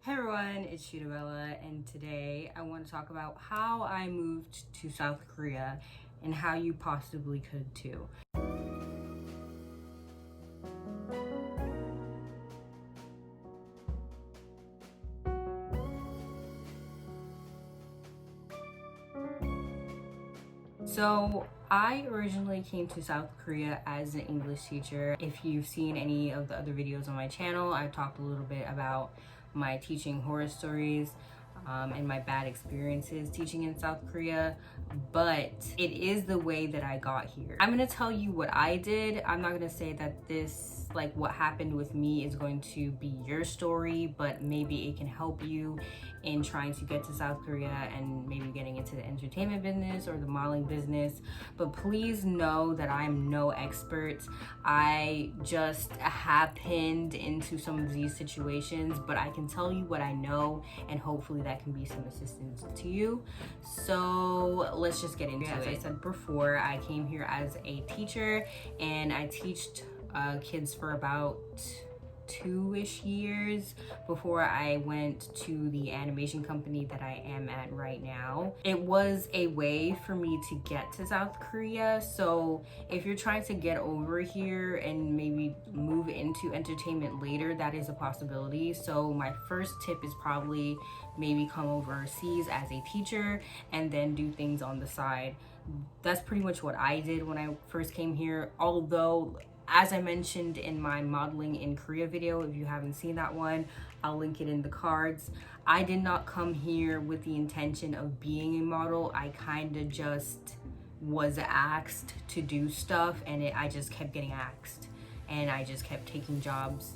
Hey everyone, it's Shudabella, and today I want to talk about how I moved to South Korea and how you possibly could too. So I originally came to South Korea as an English teacher. If you've seen any of the other videos on my channel, I talked a little bit about my teaching horror stories and my bad experiences teaching in South Korea, but it is the way that I got here. I'm gonna tell you what I did. I'm not gonna say that this, like what happened with me, is going to be your story, but maybe it can help you in trying to get to South Korea and maybe getting into the entertainment business or the modeling business. But please know that I'm no expert. I just happened into some of these situations, but I can tell you what I know, and hopefully that can be some assistance to you. So let's just get into it. As I said before, I came here as a teacher, and I teached kids for about 2-ish years before I went to the animation company that I am at right now. It was a way for me to get to South Korea. So if you're trying to get over here and maybe move into entertainment later, that is a possibility. So my first tip is probably maybe come overseas as a teacher and then do things on the side. That's pretty much what I did when I first came here, although as I mentioned in my modeling in Korea video, if you haven't seen that one, I'll link it in the cards. I did not come here with the intention of being a model. I kind of just was asked to do stuff, and I just kept getting asked, and I just kept taking jobs.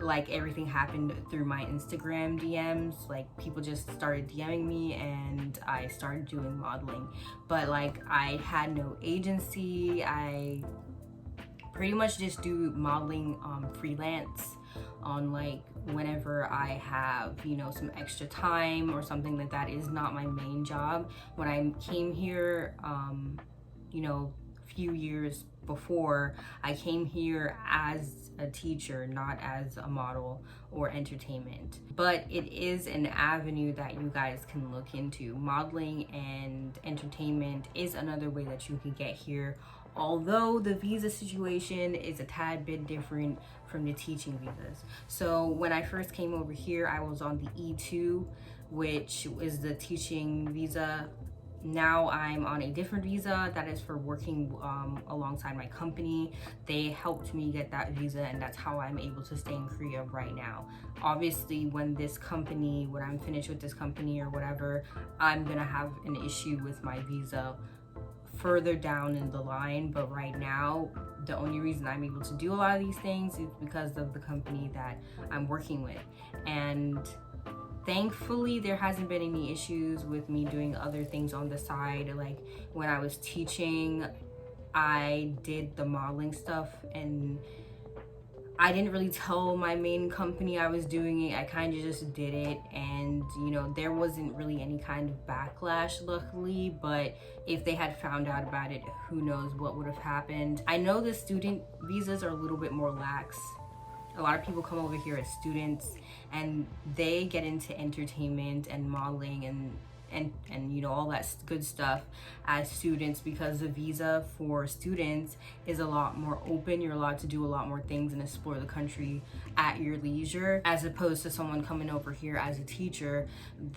Like everything happened through my Instagram DMs. Like people just started DMing me and I started doing modeling. But like I had no agency. I pretty much just do modeling freelance on like whenever I have, you know, some extra time or something like that. Is not my main job. When I came here, you know, a few years before, I came here as a teacher, not as a model or entertainment. But it is an avenue that you guys can look into. Modeling and entertainment is another way that you can get here, although the visa situation is a tad bit different from the teaching visas. So when I first came over here, I was on the E2, which is the teaching visa. Now I'm on a different visa that is for working alongside my company. They helped me get that visa, and that's how I'm able to stay in Korea right now. Obviously, when I'm finished with this company or whatever, I'm gonna have an issue with my visa further down in the line. But right now, the only reason I'm able to do a lot of these things is because of the company that I'm working with. And thankfully there hasn't been any issues with me doing other things on the side. Like when I was teaching, I did the modeling stuff, and I didn't really tell my main company I was doing it. I kind of just did it, and you know, there wasn't really any kind of backlash, luckily. But if they had found out about it, who knows what would have happened. I know the student visas are a little bit more lax. A lot of people come over here as students and they get into entertainment and modeling and you know, all that good stuff as students, because the visa for students is a lot more open. You're allowed to do a lot more things and explore the country at your leisure, as opposed to someone coming over here as a teacher.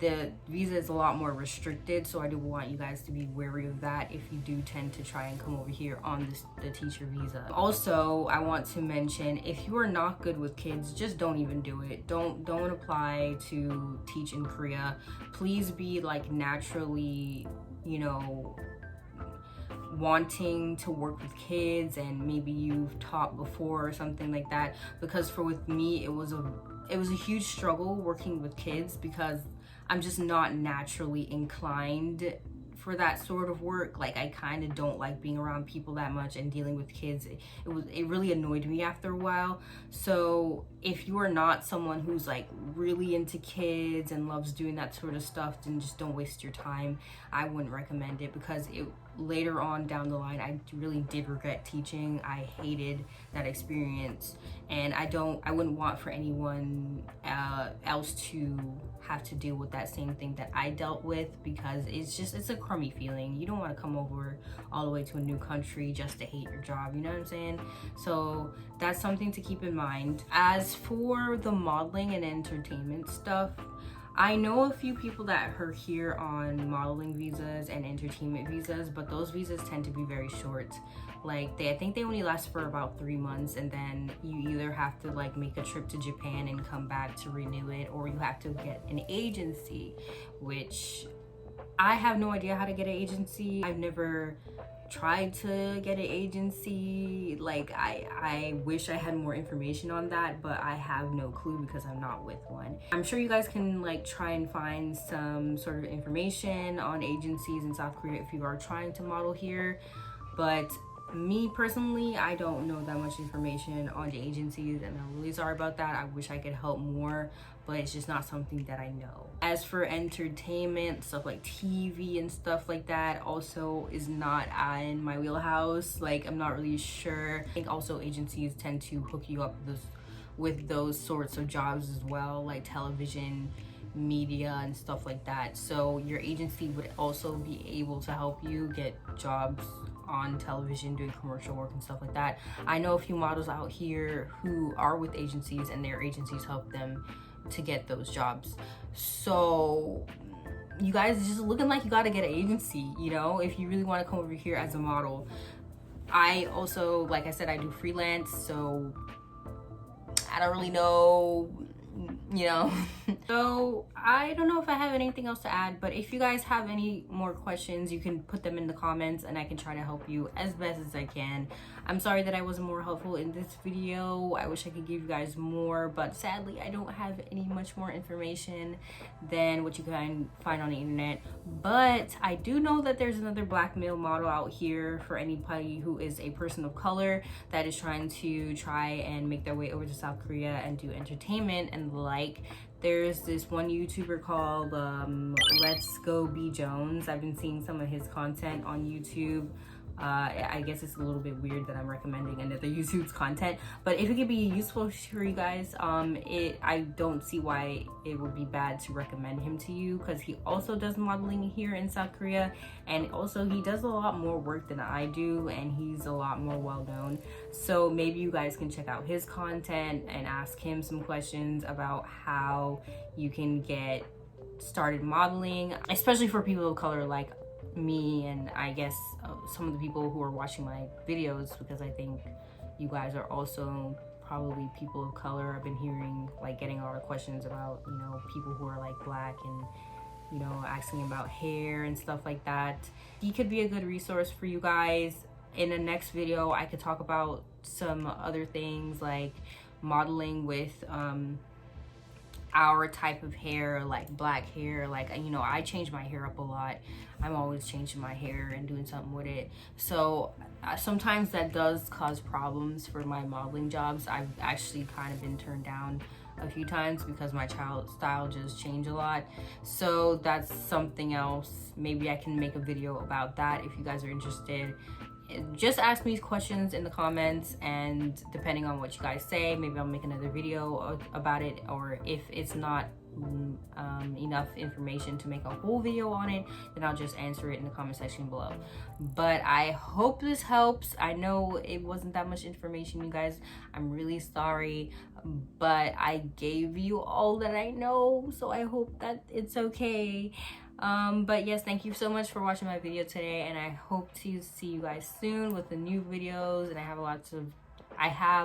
The visa is a lot more restricted, so I do want you guys to be wary of that if you do tend to try and come over here on the teacher visa. Also, I want to mention, if you are not good with kids, just don't even do it. Don't apply to teach in Korea. Please be like naturally, you know, wanting to work with kids, and maybe you've taught before or something like that. Because with me, it was a huge struggle working with kids, because I'm just not naturally inclined for that sort of work. Like I kind of don't like being around people that much and dealing with kids. It really annoyed me after a while. So if you are not someone who's like really into kids and loves doing that sort of stuff, then just don't waste your time. I wouldn't recommend it, because later on down the line, I really did regret teaching. I hated that experience, and I wouldn't want for anyone else to have to deal with that same thing that I dealt with, because it's a crummy feeling. You don't want to come over all the way to a new country just to hate your job, you know what I'm saying? So that's something to keep in mind. As for the modeling and entertainment stuff, I know a few people that are here on modeling visas and entertainment visas, but those visas tend to be very short. Like I think they only last for about 3 months, and then you either have to like make a trip to Japan and come back to renew it, or you have to get an agency, which I have no idea how to get an agency. I've never tried to get an agency. Like I wish I had more information on that, but I have no clue because I'm not with one. I'm sure you guys can like try and find some sort of information on agencies in South Korea if you are trying to model here, but me personally, I don't know that much information on the agencies, and I'm really sorry about that. I wish I could help more, but it's just not something that I know. As for entertainment, stuff like TV and stuff like that also is not in my wheelhouse. Like I'm not really sure. I think also agencies tend to hook you up with those sorts of jobs as well, like television, media and stuff like that. So your agency would also be able to help you get jobs on television doing commercial work and stuff like that. I know a few models out here who are with agencies, and their agencies help them to get those jobs. So you guys, just looking like you got to get an agency, you know, if you really want to come over here as a model. I also, like I said, I do freelance, so I don't really know, you know. So I don't know if I have anything else to add, but if you guys have any more questions, you can put them in the comments and I can try to help you as best as I can. I'm sorry that I wasn't more helpful in this video. I wish I could give you guys more, but sadly I don't have any much more information than what you can find on the internet. But I do know that there's another black male model out here for anybody who is a person of color that is trying and make their way over to South Korea and do entertainment and the like. There's this one YouTuber called Let's Go B Jones. I've been seeing some of his content on YouTube. I guess it's a little bit weird that I'm recommending another YouTube's content, but if it could be useful for you guys, I don't see why it would be bad to recommend him to you, because he also does modeling here in South Korea, and also he does a lot more work than I do, and he's a lot more well known. So maybe you guys can check out his content and ask him some questions about how you can get started modeling, especially for people of color like me, and I guess some of the people who are watching my videos, because I think you guys are also probably people of color. I've been hearing, like, getting a lot of questions about, you know, people who are like black, and, you know, asking about hair and stuff like that. He could be a good resource for you guys. In the next video I could talk about some other things like modeling with our type of hair, like black hair. Like, you know, I change my hair up a lot. I'm always changing my hair and doing something with it, so sometimes that does cause problems for my modeling jobs. I've actually kind of been turned down a few times because my style just changed a lot. So that's something else. Maybe I can make a video about that if you guys are interested. Just ask me questions in the comments, and depending on what you guys say, maybe I'll make another video about it, or if it's not enough information to make a whole video on it, then I'll just answer it in the comment section below. But I hope this helps. I know it wasn't that much information, you guys. I'm really sorry, but I gave you all that I know, so I hope that it's okay. But yes, thank you so much for watching my video today, and I hope to see you guys soon with the new videos. And I have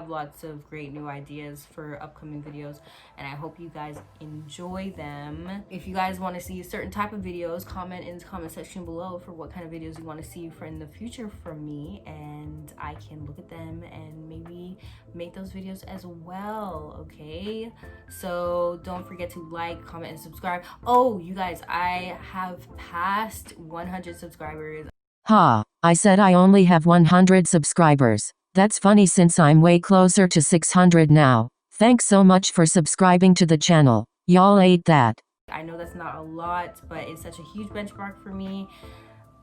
lots of great new ideas for upcoming videos, and I hope you guys enjoy them. If you guys want to see a certain type of videos, comment in the comment section below for what kind of videos you want to see in the future from me, and I can look at them and maybe make those videos as well. Okay, so don't forget to like, comment, and subscribe. Oh, you guys, I have passed 100 subscribers. Ha, I said I only have 100 subscribers. That's funny since I'm way closer to 600 now. Thanks so much for subscribing to the channel. Y'all ate that. I know that's not a lot, but it's such a huge benchmark for me,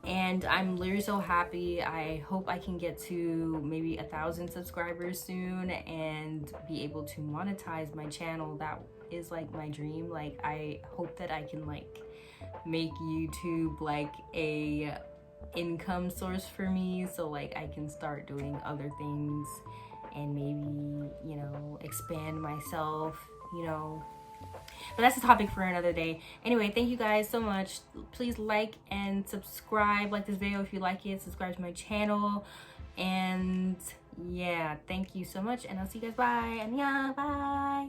and I'm literally so happy. I hope I can get to maybe 1,000 subscribers soon and be able to monetize my channel that is like my dream. Like I hope that I can like make YouTube like a income source for me, so like I can start doing other things and maybe, you know, expand myself, you know. But that's a topic for another day. Anyway, thank you guys so much. Please like and subscribe. Like this video if you like it. Subscribe to my channel. And yeah, thank you so much. And I'll see you guys. Bye. And yeah, bye.